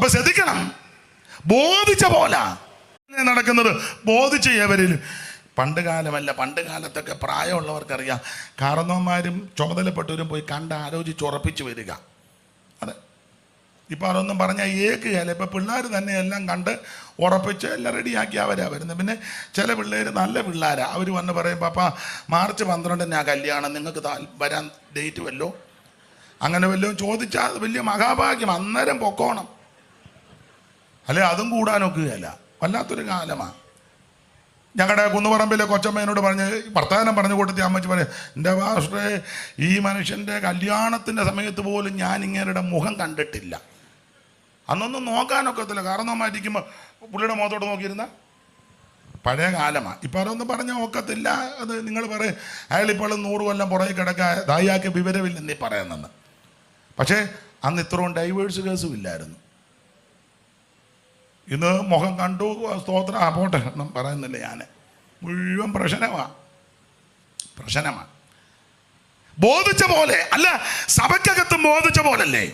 അപ്പൊ ശ്രദ്ധിക്കണം, ബോധിച്ച പോലെ നടക്കുന്നത്. ബോധിച്ച ഏവരിൽ പണ്ട് കാലത്തൊക്കെ പ്രായമുള്ളവർക്കറിയാം, കാരണവന്മാരും ചുമതലപ്പെട്ടവരും പോയി കണ്ട് ആലോചിച്ച് ഉറപ്പിച്ച് വരിക. അതെ, ഇപ്പം അതൊന്നും പറഞ്ഞാൽ ഏക്കുകയല്ല. ഇപ്പം പിള്ളേർ തന്നെ എല്ലാം കണ്ട് ഉറപ്പിച്ച് എല്ലാം റെഡിയാക്കി അവരാ വരുന്നത്. പിന്നെ ചില പിള്ളേർ നല്ല പിള്ളേരാ, അവർ വന്ന് പറയും, പാപ്പാ മാർച്ച് 12 കല്യാണം, നിങ്ങൾക്ക് വരാൻ ഡേറ്റ് വല്ലോ, അങ്ങനെ വല്ലതും ചോദിച്ചാൽ വലിയ മഹാഭാഗ്യം, അന്നേരം പൊക്കോണം. അല്ലെ അതും കൂടാനൊക്കുകയല്ല. വല്ലാത്തൊരു കാലമാണ്. ഞങ്ങളുടെ കുന്നുപറമ്പിലെ കൊച്ചമ്മേനോട് പറഞ്ഞ് വർത്തമാനം പറഞ്ഞു കൊടുത്തി അമ്മച്ചി പറയും, എൻ്റെ പാസ്റ്ററെ, ഈ മനുഷ്യൻ്റെ കല്യാണത്തിൻ്റെ സമയത്ത് പോലും ഞാൻ ഇങ്ങേരുടെ മുഖം കണ്ടിട്ടില്ല. അന്നൊന്നും നോക്കാനൊക്കത്തില്ല, കാരണവന്മാരിക്കുമ്പോൾ പുള്ളിയുടെ മുഖത്തോട്ട് നോക്കിയിരുന്ന പഴയ കാലമാണ്. ഇപ്പം അതൊന്നും പറഞ്ഞാൽ ഒക്കത്തില്ല. അത് നിങ്ങൾ പറയും, അയാളിപ്പോൾ 100 കൊല്ലം പുറകെ കിടക്കുക, ദായിയാക്ക് വിവരമില്ലെന്നീ പറയുന്നെന്ന്. പക്ഷേ അന്ന് ഇത്രയും ഡൈവേഴ്സ് കേസും ഇല്ലായിരുന്നു. ഇന്ന് മുഖം കണ്ടു, സ്തോത്രം, പോട്ടെ ഒന്നും പറയുന്നില്ല ഞാൻ, മുഴുവൻ പ്രശ്നമാണ്. ബോധിച്ച പോലെ അല്ല, സഭയ്ക്കകത്തും ബോധിച്ച പോലല്ലേ.